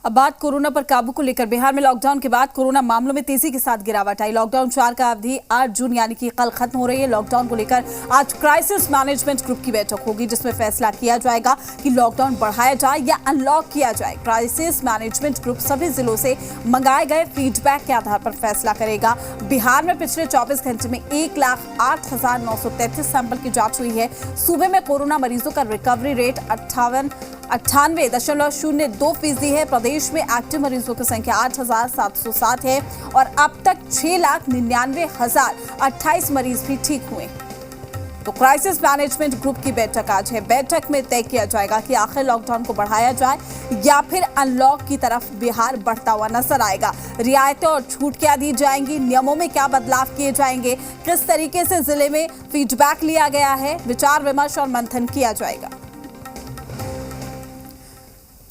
अब बात कोरोना पर काबू को लेकर। बिहार में लॉकडाउन के बाद कोरोना मामलों में तेजी के साथ गिरावट आई। लॉकडाउन 4 का अवधि 8 जून यानी कि कल खत्म हो रही है। लॉकडाउन को लेकर आज क्राइसिस मैनेजमेंट ग्रुप की बैठक होगी, जिसमें फैसला किया जाएगा कि लॉकडाउन बढ़ाया जाए या अनलॉक किया जाए। क्राइसिस मैनेजमेंट ग्रुप सभी जिलों से मंगाए गए फीडबैक के आधार पर फैसला करेगा। बिहार में पिछले 24 घंटे में 1,08,933 सैंपल की जांच हुई है। सूबे में कोरोना मरीजों का रिकवरी रेट 98.02% है। प्रदेश में एक्टिव मरीजों की संख्या 8,707 है और अब तक 6,99,028 मरीज भी ठीक हुए। तो क्राइसिस मैनेजमेंट ग्रुप की बैठक आज है। बैठक में तय किया जाएगा कि आखिर लॉकडाउन को बढ़ाया जाए या फिर अनलॉक की तरफ बिहार बढ़ता हुआ नजर आएगा। रियायतें और छूट क्या दी जाएंगी, नियमों में क्या बदलाव किए जाएंगे, किस तरीके से जिले में फीडबैक लिया गया है, विचार विमर्श और मंथन किया जाएगा।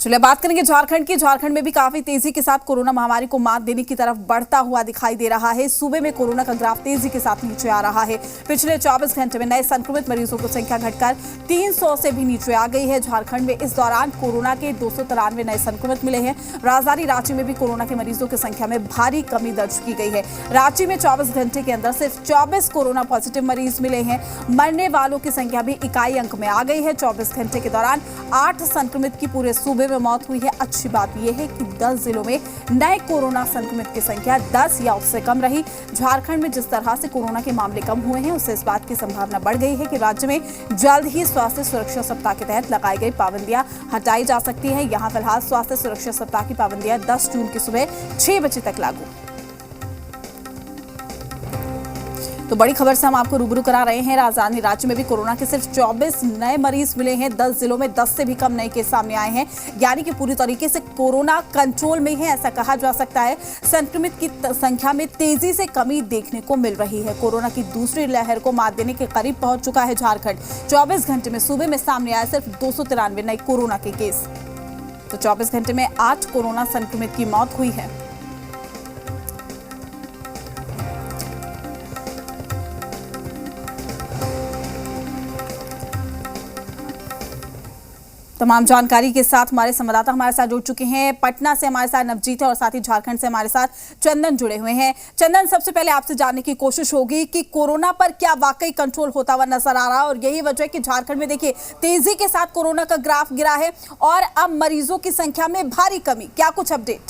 चलिए बात करेंगे झारखंड की। झारखंड में भी काफी तेजी के साथ कोरोना महामारी को मात देने की तरफ बढ़ता हुआ दिखाई दे रहा है। सूबे में कोरोना का ग्राफ तेजी के साथ नीचे आ रहा है। पिछले 24 घंटे में नए संक्रमित मरीजों की संख्या घटकर 300 से भी नीचे आ गई है। झारखंड में इस दौरान कोरोना के 293 नए संक्रमित मिले हैं। राजधानी रांची में भी कोरोना के मरीजों की संख्या में भारी कमी दर्ज की गई है। रांची में 24 घंटे के अंदर सिर्फ 24 कोरोना पॉजिटिव मरीज मिले हैं। मरने वालों की संख्या भी इकाई अंक में आ गई है। 24 घंटे के दौरान 8 संक्रमित की पूरे सूबे में मौत हुई है। अच्छी बात यह है कि 10 जिलों में नए कोरोना संक्रमित की संख्या 10 या उससे कम रही। झारखंड में जिस तरह से कोरोना के मामले कम हुए हैं, उससे इस बात की संभावना बढ़ गई है कि राज्य में जल्द ही स्वास्थ्य सुरक्षा सप्ताह के तहत लगाई गई पाबंदियां हटाई जा सकती है। यहां फिलहाल स्वास्थ्य सुरक्षा सप्ताह की पाबंदियां 10 जून की सुबह 6 बजे तक लागू। तो बड़ी खबर से हम आपको रूबरू करा रहे हैं। राजधानी रांची में भी कोरोना के सिर्फ 24 नए मरीज मिले हैं। 10 जिलों में 10 से भी कम नए केस सामने आए हैं, यानी कि पूरी तरीके से कोरोना कंट्रोल में है, ऐसा कहा जा सकता है। संक्रमित की संख्या में तेजी से कमी देखने को मिल रही है। कोरोना की दूसरी लहर को मात देने के करीब पहुंच चुका है झारखंड। 24 घंटे में सूबे में सामने आए सिर्फ 293 नए कोरोना के केस। तो 24 घंटे में 8 कोरोना संक्रमित की मौत हुई है। तमाम जानकारी के साथ हमारे संवाददाता हमारे साथ जुड़ चुके हैं। पटना से हमारे साथ नवजीत है और साथ ही झारखंड से हमारे साथ चंदन जुड़े हुए हैं। चंदन, सबसे पहले आपसे जानने की कोशिश होगी कि कोरोना पर क्या वाकई कंट्रोल होता हुआ नजर आ रहा है, और यही वजह है कि झारखंड में देखिए तेजी के साथ कोरोना का ग्राफ गिरा है और अब मरीजों की संख्या में भारी कमी। क्या कुछ अपडेट?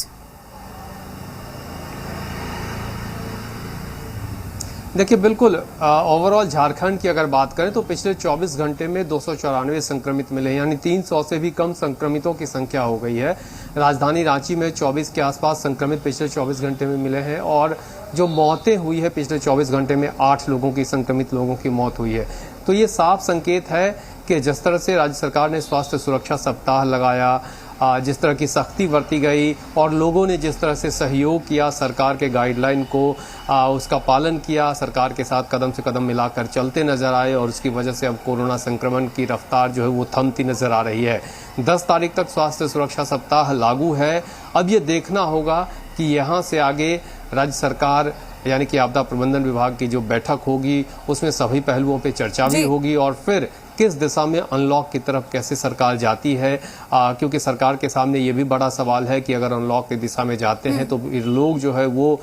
देखिए, बिल्कुल ओवरऑल झारखंड की अगर बात करें तो पिछले 24 घंटे में 294 संक्रमित मिले, यानी 300 से भी कम संक्रमितों की संख्या हो गई है। राजधानी रांची में 24 के आसपास संक्रमित पिछले 24 घंटे में मिले हैं और जो मौतें हुई है पिछले 24 घंटे में 8 लोगों की, संक्रमित लोगों की मौत हुई है। तो ये साफ संकेत है कि जिस तरह से राज्य सरकार ने स्वास्थ्य सुरक्षा सप्ताह लगाया, जिस तरह की सख्ती बरती गई और लोगों ने जिस तरह से सहयोग किया, सरकार के गाइडलाइन को उसका पालन किया, सरकार के साथ कदम से कदम मिलाकर चलते नजर आए और उसकी वजह से अब कोरोना संक्रमण की रफ्तार जो है वो थमती नजर आ रही है। 10 तारीख तक स्वास्थ्य सुरक्षा सप्ताह लागू है। अब ये देखना होगा कि यहाँ से आगे राज्य सरकार यानी कि आपदा प्रबंधन विभाग की जो बैठक होगी उसमें सभी पहलुओं पे चर्चा भी होगी और फिर किस दिशा में अनलॉक की तरफ कैसे सरकार जाती है, क्योंकि सरकार के सामने ये भी बड़ा सवाल है कि अगर अनलॉक की दिशा में जाते हैं तो लोग जो है वो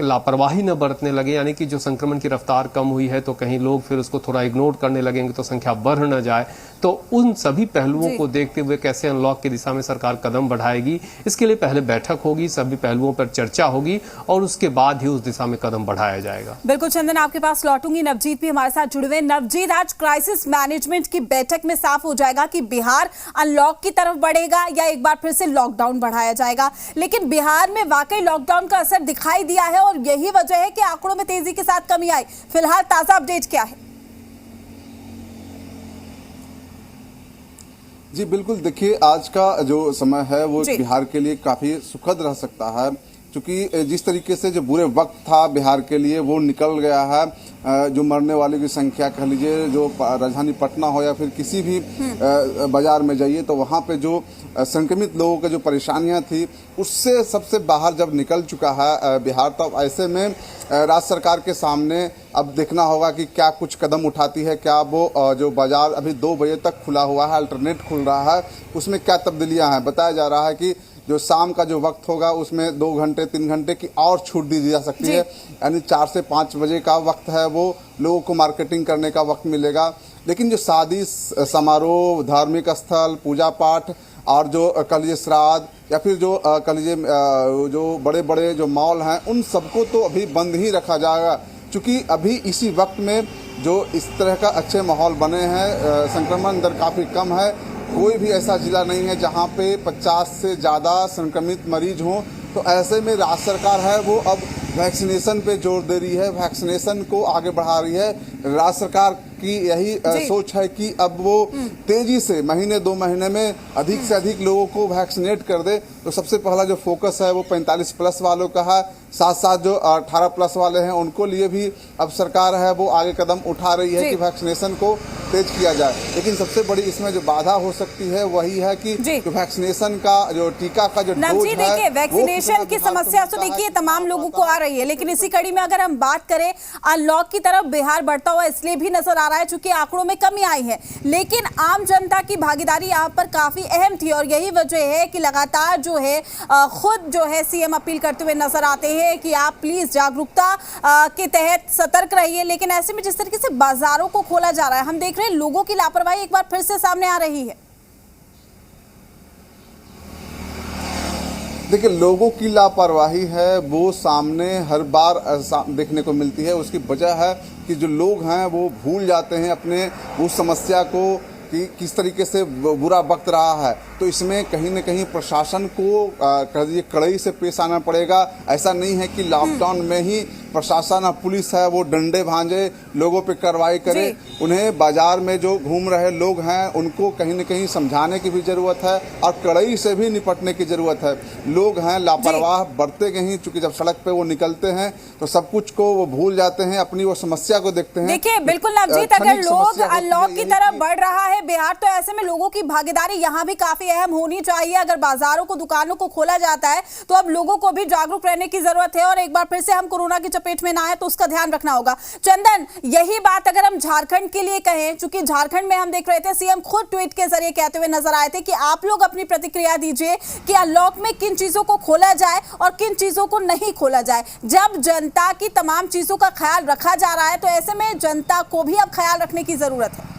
लापरवाही न बरतने लगे, यानी कि जो संक्रमण की रफ्तार कम हुई है तो कहीं लोग फिर उसको थोड़ा इग्नोर करने लगेंगे तो संख्या बढ़ न जाए। तो उन सभी पहलुओं को देखते हुए कैसे अनलॉक की दिशा में सरकार कदम बढ़ाएगी, इसके लिए पहले बैठक होगी, सभी पहलुओं पर चर्चा होगी और उसके बाद ही उस दिशा में कदम बढ़ाया जाएगा। बिल्कुल चंदन, आपके पास लौटूंगी। नवजीत भी हमारे साथ जुड़े हुए। नवजीत, आज क्राइसिस मैनेजमेंट की बैठक में साफ हो जाएगा कि बिहार अनलॉक की तरफ बढ़ेगा या एक बार फिर से लॉकडाउन बढ़ाया जाएगा। लेकिन बिहार में वाकई लॉकडाउन का असर दिखाई दिया है और यही वजह है कि आंकड़ों में तेजी के साथ कमी आई। फिलहाल ताजा अपडेट क्या है? जी बिल्कुल, देखिए आज का जो समय है वो बिहार के लिए काफी सुखद रह सकता है। क्योंकि जिस तरीके से जो बुरे वक्त था बिहार के लिए वो निकल गया है। जो मरने वालों की संख्या कह लीजिए, जो राजधानी पटना हो या फिर किसी भी बाजार में जाइए तो वहाँ पे जो संक्रमित लोगों की जो परेशानियाँ थी उससे सबसे बाहर जब निकल चुका है बिहार, तब ऐसे में राज्य सरकार के सामने अब देखना होगा कि क्या कुछ कदम उठाती है। क्या वो जो बाजार अभी 2 बजे तक खुला हुआ है, अल्टरनेट खुल रहा है, उसमें क्या तब्दीलियां हैं। बताया जा रहा है कि जो शाम का जो वक्त होगा उसमें 2 घंटे 3 घंटे की और छूट दी जा सकती है, यानी 4 से 5 बजे का वक्त है वो लोगों को मार्केटिंग करने का वक्त मिलेगा। लेकिन जो शादी समारोह, धार्मिक स्थल, पूजा पाठ और जो कह लीजिए श्राद्ध या फिर जो कह लीजिए जो बड़े बड़े जो मॉल हैं उन सबको तो अभी बंद ही रखा जाएगा, क्योंकि अभी इसी वक्त में जो इस तरह का अच्छे माहौल बने हैं, संक्रमण दर काफ़ी कम है। कोई भी ऐसा जिला नहीं है जहां पे 50 से ज़्यादा संक्रमित मरीज हों। तो ऐसे में राज्य सरकार है वो अब वैक्सीनेशन पे जोर दे रही है, वैक्सीनेशन को आगे बढ़ा रही है। राज्य सरकार की यही सोच है कि अब वो तेजी से महीने 2 महीने में अधिक से अधिक लोगों को वैक्सीनेट कर दे। तो सबसे पहला जो फोकस है वो 45 प्लस वालों का है, साथ साथ जो 18 प्लस वाले हैं उनको लिए भी अब सरकार है वो आगे कदम उठा रही है कि वैक्सीनेशन को तेज किया जाए। लेकिन सबसे बड़ी इसमें जो बाधा हो सकती है वही है कि जो वैक्सीनेशन का जो टीका का जो डोज है, देखिए वैक्सीनेशन की समस्या तो देखिए तमाम लोगों को आ रही है, लेकिन इसी कड़ी में अगर हम बात करें अनलॉक की तरफ बिहार बढ़ता हुआ इसलिए भी नजर आ रहा है चूंकि आंकड़ों में कमी आई है, लेकिन आम जनता की भागीदारी यहाँ पर काफी अहम थी और यही वजह है कि लगातार जो है खुद जो है सीएम अपील करते हुए नजर आते हैं कि आप प्लीज जागरूकता के तहत सतर्क रहिए। लेकिन ऐसे में जिस तरीके से बाजारों को खोला जा रहा है, हम देख रहे हैं लोगों की लापरवाही एक बार फिर से सामने आ रही है। देखिए, लोगों की लापरवाही है वो सामने हर बार देखने को मिलती है। उसकी वजह है कि जो लोग हैं वो भूल जाते हैं अपने उस समस्या को कि किस तरीके से बुरा वक्त रहा है। तो इसमें कहीं न कहीं प्रशासन को कह दीजिए कड़ाई से पेश आना पड़ेगा। ऐसा नहीं है कि लॉकडाउन में ही प्रशासन और पुलिस है वो डंडे भांजे लोगों पे कार्रवाई करे। उन्हें बाजार में जो घूम रहे लोग हैं उनको कहीं न कहीं समझाने की भी ज़रूरत है और कड़ाई से भी निपटने की ज़रूरत है। लोग हैं लापरवाह बढ़ते गए, चूँकि जब सड़क पे वो निकलते हैं तो सब कुछ को वो भूल जाते हैं, अपनी वो समस्या को देखते हैं। देखिए बिल्कुल नवजीत, अगर लोग अनलॉक की तरफ बढ़ रहा है बिहार, तो ऐसे में लोगों की भागीदारी यहाँ भी काफी अहम होनी चाहिए। अगर बाजारों को, दुकानों को खोला जाता है तो अब लोगों को भी जागरूक रहने की जरूरत है और एक बार फिर से हम कोरोना की चपेट में ना आए तो उसका ध्यान रखना होगा। चंदन, यही बात अगर हम झारखंड के लिए कहें, चूंकि झारखंड में हम देख रहे थे सीएम खुद ट्वीट के जरिए कहते हुए नजर आए थे कि आप लोग अपनी प्रतिक्रिया दीजिए कि अनलॉक में किन चीजों को खोला जाए और किन चीजों को नहीं खोला जाए। जब जनता की तमाम चीजों का ख्याल रखा जा रहा है तो ऐसे में जनता को भी अब ख्याल रखने की जरूरत है।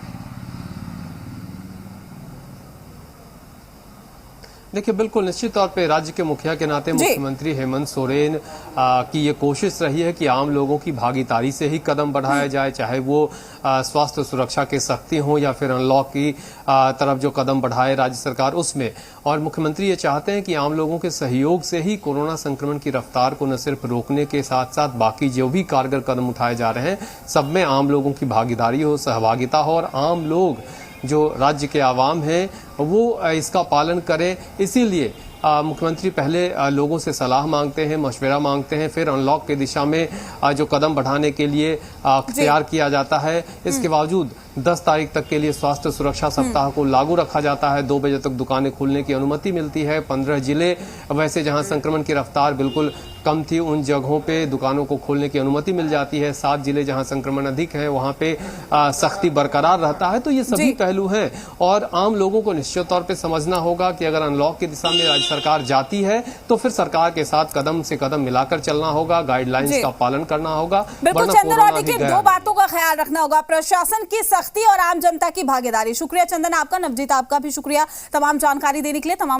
देखिए, बिल्कुल निश्चित तौर पे राज्य के मुखिया के नाते मुख्यमंत्री हेमंत सोरेन की ये कोशिश रही है कि आम लोगों की भागीदारी से ही कदम बढ़ाया जाए, चाहे वो स्वास्थ्य सुरक्षा के सख्ती हो या फिर अनलॉक की तरफ जो कदम बढ़ाए राज्य सरकार उसमें। और मुख्यमंत्री ये चाहते हैं कि आम लोगों के सहयोग से ही कोरोना संक्रमण की रफ्तार को न सिर्फ रोकने के साथ साथ बाकी जो भी कारगर कदम उठाए जा रहे हैं सब में आम लोगों की भागीदारी हो, सहभागिता हो और आम लोग जो राज्य के आवाम हैं वो इसका पालन करें। इसीलिए मुख्यमंत्री पहले लोगों से सलाह मांगते हैं, मशवरा मांगते हैं, फिर अनलॉक की दिशा में जो कदम बढ़ाने के लिए तैयार किया जाता है। इसके बावजूद 10 तारीख तक के लिए स्वास्थ्य सुरक्षा सप्ताह को लागू रखा जाता है। 2 बजे तक दुकानें खोलने की अनुमति मिलती है। 15 जिले वैसे जहां संक्रमण की रफ्तार बिल्कुल कम थी उन जगहों पे दुकानों को खोलने की अनुमति मिल जाती है। 7 जिले जहां संक्रमण अधिक है वहां पे सख्ती बरकरार रहता है। तो ये सभी पहलू हैं और आम लोगों को निश्चित तौर पे समझना होगा कि अगर अनलॉक की दिशा में राज्य सरकार जाती है तो फिर सरकार के साथ कदम से कदम मिलाकर चलना होगा, गाइडलाइंस का पालन करना होगा। बिल्कुल चंदन, और देखिए 2 बातों का ख्याल रखना होगा, प्रशासन की सख्ती और आम जनता की भागीदारी। शुक्रिया चंदन आपका, नवजीत आपका भी शुक्रिया तमाम जानकारी देने के लिए। तमाम